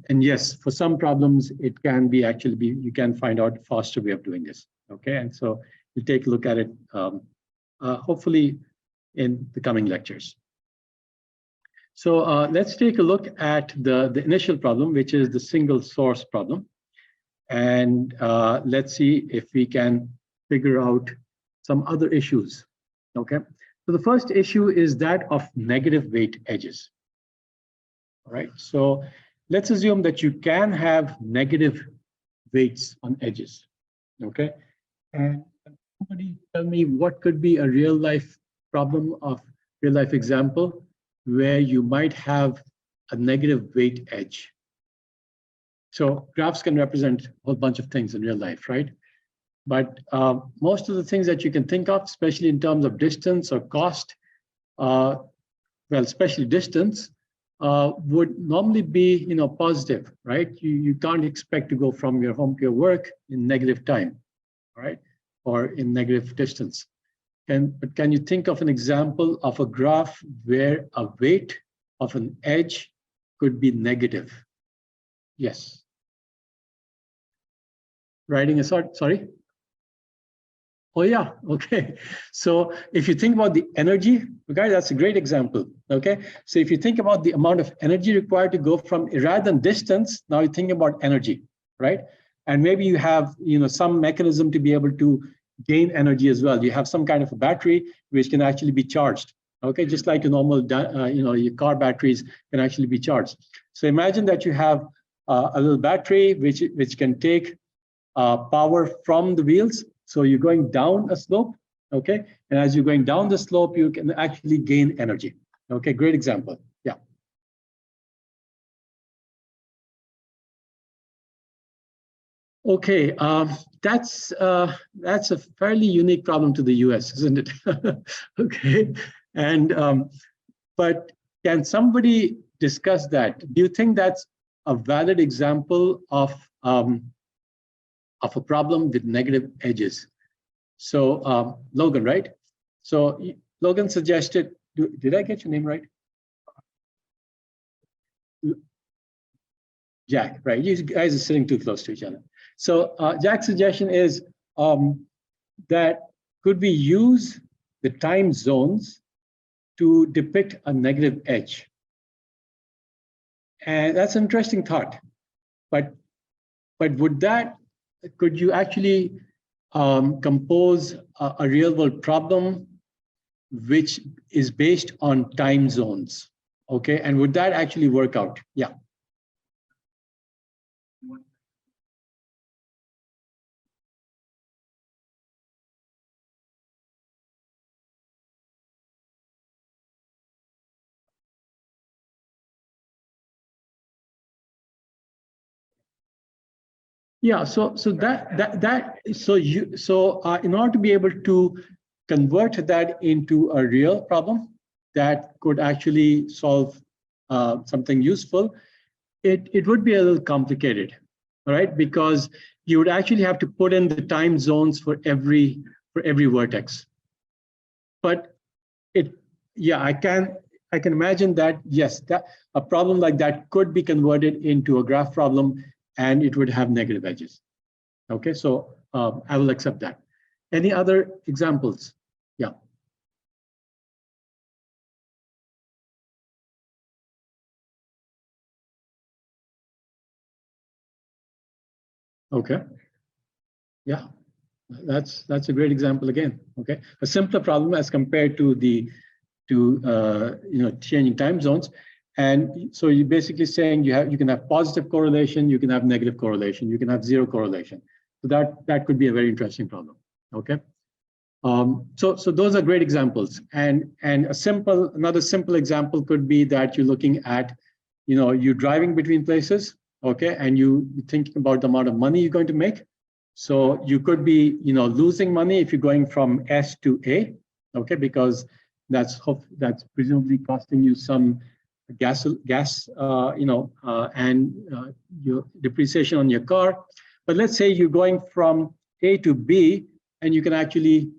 A: yes, for some problems it can be you can find out a faster way of doing this. Okay, and so we'll take a look at it hopefully in the coming lectures. So let's take a look at the initial problem, which is the single source problem. And let's see if we can figure out some other issues, okay? So the first issue is that of negative weight edges, all right? So let's assume that you can have negative weights on edges, okay? And somebody tell me what could be a real life problem of real life example where you might have a negative weight edge. So graphs can represent a whole bunch of things in real life, right? But most of the things that you can think of, especially in terms of distance or cost, well, especially distance, would normally be positive, right? You can't expect to go from your home to your work in negative time, right? Or in negative distance. But can you think of an example of a graph where a weight of an edge could be negative? Yes. Writing a sorry? Oh yeah, okay. So if you think about the energy, okay, that's a great example, okay? So if you think about the amount of energy required to go from, rather than distance, now you're thinking about energy, right? And maybe you have, some mechanism to be able to gain energy as well. You have some kind of a battery which can actually be charged, okay? Just like a normal, your car batteries can actually be charged. So imagine that you have a little battery which can take power from the wheels. So you're going down a slope, okay? And as you're going down the slope, you can actually gain energy. Okay, great example. Yeah. Okay, that's a fairly unique problem to the US, isn't it? Okay, and but can somebody discuss that? Do you think that's a valid example of a problem with negative edges? So Logan, right? So Logan suggested, did I get your name right? Jack, right? You guys are sitting too close to each other. So Jack's suggestion is that could we use the time zones to depict a negative edge? And that's an interesting thought. But could you actually compose a real world problem which is based on time zones? Okay, and would that actually work out? Yeah. Yeah, so in order to be able to convert that into a real problem that could actually solve something useful, it would be a little complicated, all right? Because you would actually have to put in the time zones for every vertex. But I can imagine that, yes, that a problem like that could be converted into a graph problem, and it would have negative edges. Okay, so I will accept that. Any other examples? Yeah. Okay. Yeah, that's a great example again. Okay, a simpler problem as compared to changing time zones. And so you're basically saying you can have positive correlation, you can have negative correlation, you can have zero correlation. So that could be a very interesting problem. Okay. So those are great examples. And another simple example could be that you're looking at, you're driving between places, okay, and you're thinking about the amount of money you're going to make. So you could be, losing money if you're going from S to A, okay, because that's presumably costing you some gas, and your depreciation on your car. But let's say you're going from A to B, and you can actually,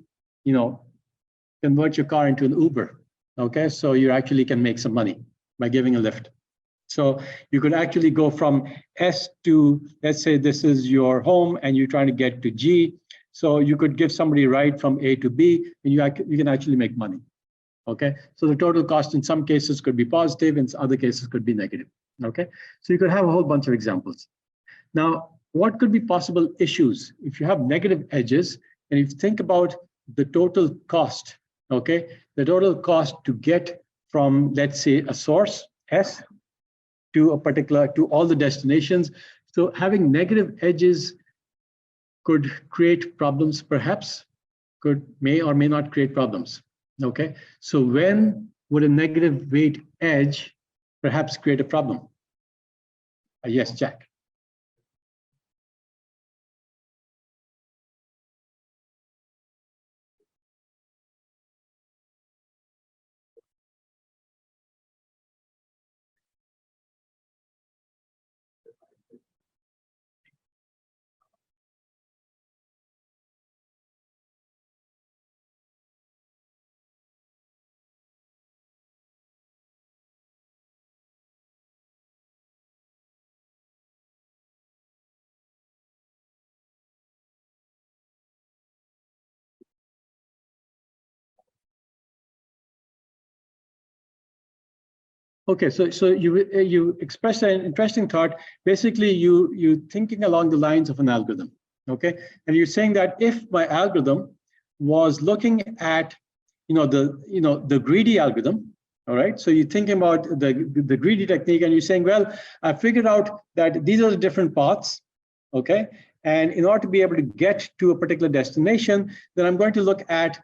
A: convert your car into an Uber. Okay, so you actually can make some money by giving a lift. So you could actually go from S to, let's say this is your home and you're trying to get to G. So you could give somebody a ride from A to B, and you can actually make money. Okay, so the total cost in some cases could be positive, in other cases could be negative. Okay, so you could have a whole bunch of examples. Now, what could be possible issues if you have negative edges, and if you think about the total cost, okay, the total cost to get from, let's say, a source S to all the destinations. So having negative edges could create problems, perhaps, may or may not create problems. Okay, so when would a negative weight edge perhaps create a problem? Yes, Jack. Okay, so you expressed an interesting thought. Basically, you thinking along the lines of an algorithm. Okay, and you're saying that if my algorithm was looking at, the greedy algorithm, all right. So you're thinking about the greedy technique, and you're saying, well, I figured out that these are the different paths. Okay, and in order to be able to get to a particular destination, then I'm going to look at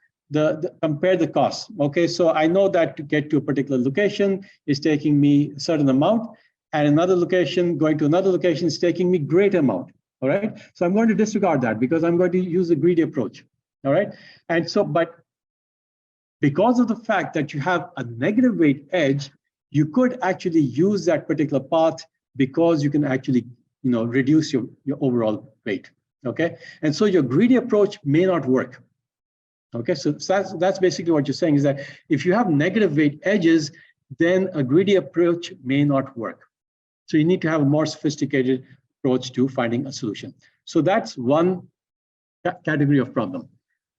A: compare the costs. Okay, so I know that to get to a particular location is taking me a certain amount, and another location, going to another location, is taking me greater amount. All right, so I'm going to disregard that because I'm going to use the greedy approach. All right, and so, but because of the fact that you have a negative weight edge, you could actually use that particular path because you can actually, reduce your overall weight. Okay, and so your greedy approach may not work. Okay, so that's basically what you're saying, is that if you have negative weight edges, then a greedy approach may not work. So you need to have a more sophisticated approach to finding a solution. So that's one category of problem.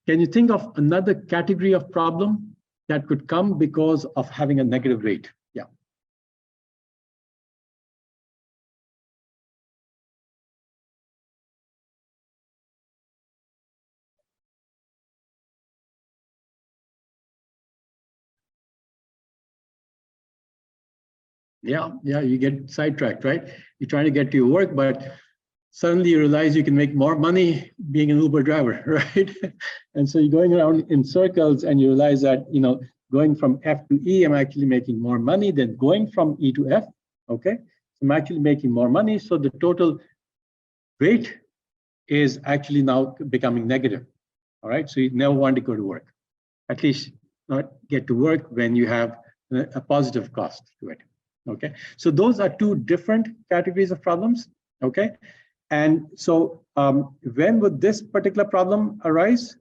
A: Can you think of another category of problem that could come because of having a negative weight? Yeah. Yeah, you get sidetracked, right? You're trying to get to your work, but suddenly you realize you can make more money being an Uber driver, right? And so you're going around in circles, and you realize that, going from F to E, I'm actually making more money than going from E to F, okay? So I'm actually making more money, so the total weight is actually now becoming negative. All right, so you never want to go to work, at least not get to work when you have a positive cost to it. Okay, so those are two different categories of problems. Okay, and so when would this particular problem arise?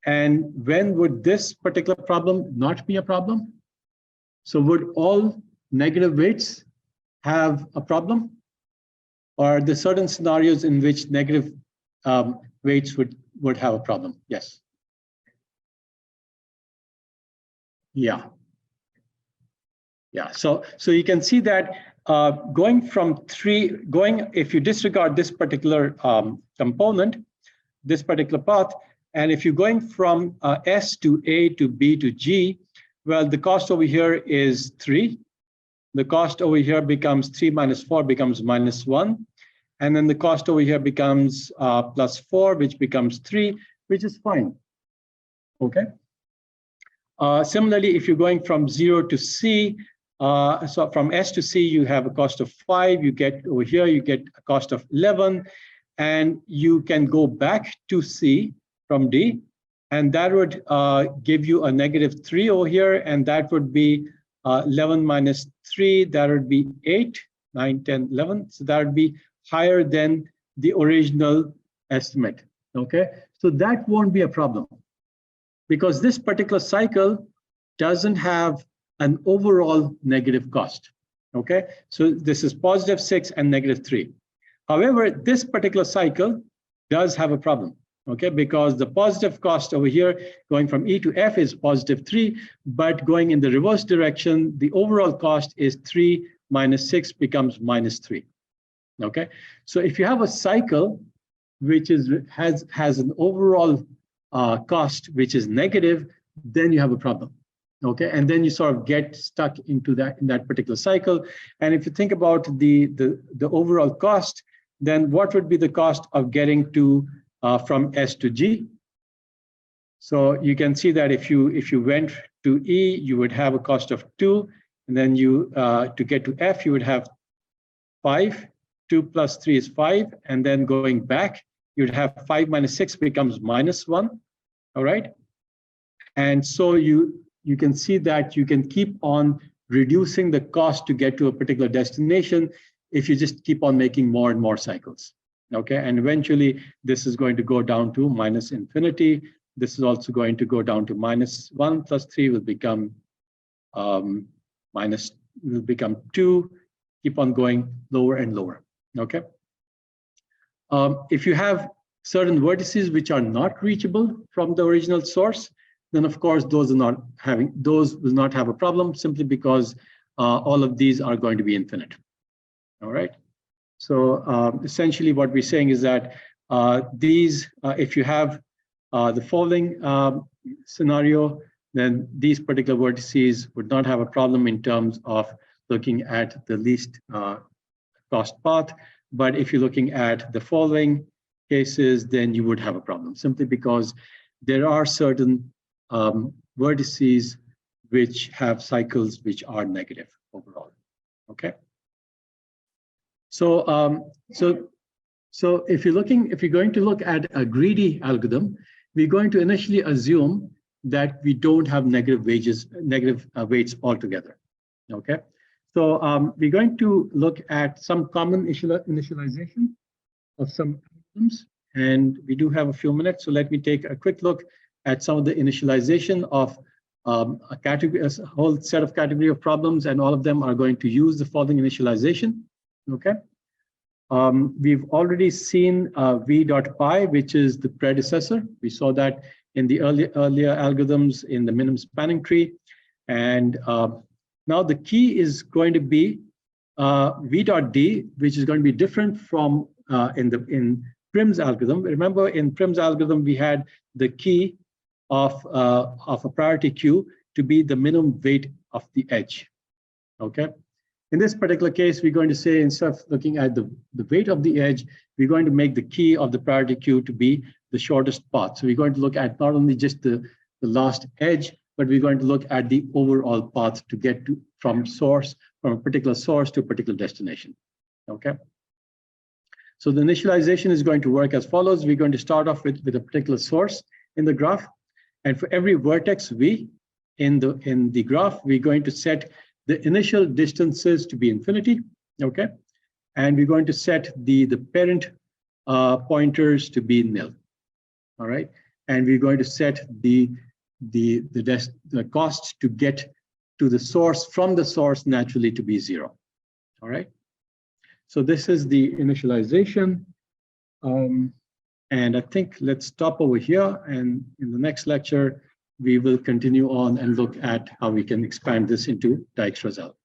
A: And when would this particular problem not be a problem? So would all negative weights have a problem? Or are there certain scenarios in which negative weights would have a problem? Yes. Yeah. Yeah. So you can see that going from if you disregard this particular component, this particular path, and if you're going from S to A to B to G, well, the cost over here is 3. The cost over here becomes 3 minus 4 becomes minus 1. And then the cost over here becomes plus 4, which becomes 3, which is fine. Okay. Similarly, if you're going from 0 to C, so from S to C, you have a cost of 5. You get over here, you get a cost of 11. And you can go back to C from D. And that would give you a negative 3 over here. And that would be 11 minus 3. That would be 8, 9, 10, 11. So that would be higher than the original estimate. Okay. So that won't be a problem, because this particular cycle doesn't have an overall negative cost. Okay. So this is positive 6 and negative 3. However, this particular cycle does have a problem. Okay, because the positive cost over here going from E to F is positive 3, but going in the reverse direction, the overall cost is 3 minus 6 becomes minus 3. Okay, so if you have a cycle which has an overall cost which is negative, then you have a problem. Okay, and then you sort of get stuck into that in that particular cycle. And if you think about the overall cost, then what would be the cost of getting to from S to G? So you can see that if you went to E, you would have a cost of 2, and then to get to F, you would have 5. 2 plus 3 is 5, and then going back, you'd have 5 minus 6 becomes minus 1. All right, and so you can see that you can keep on reducing the cost to get to a particular destination if you just keep on making more and more cycles. Okay, and eventually this is going to go down to minus infinity. This is also going to go down to minus 1 plus 3 will become will become 2. Keep on going lower and lower. Okay. If you have certain vertices which are not reachable from the original source, then of course those will not have a problem, simply because all of these are going to be infinite. All right. So essentially what we're saying is that if you have the following scenario, then these particular vertices would not have a problem in terms of looking at the least cost path. But if you're looking at the following cases, then you would have a problem, simply because there are certain vertices which have cycles which are negative overall. Okay. So if you're going to look at a greedy algorithm, we're going to initially assume that we don't have negative weights altogether. Okay. So we're going to look at some common initialization of some algorithms, and we do have a few minutes. So let me take a quick look at some of the initialization of a whole set of category of problems, and all of them are going to use the following initialization. Okay. We've already seen v.pi, which is the predecessor. We saw that in the earlier algorithms in the minimum spanning tree. And now the key is going to be v.d, which is going to be different from in Prim's algorithm. Remember, in Prim's algorithm, we had the key of a priority queue to be the minimum weight of the edge. Okay. In this particular case, we're going to say, instead of looking at the weight of the edge, we're going to make the key of the priority queue to be the shortest path. So we're going to look at not only just the last edge, but we're going to look at the overall path to get to from a particular source to a particular destination. Okay. So the initialization is going to work as follows. We're going to start off with a particular source in the graph. And for every vertex V in the graph, we're going to set the initial distances to be infinity, okay? And we're going to set the parent pointers to be nil, all right? And we're going to set the cost to get to the source from the source naturally to be 0, all right? So this is the initialization. And I think let's stop over here, and in the next lecture, we will continue on and look at how we can expand this into Dijkstra's algorithm.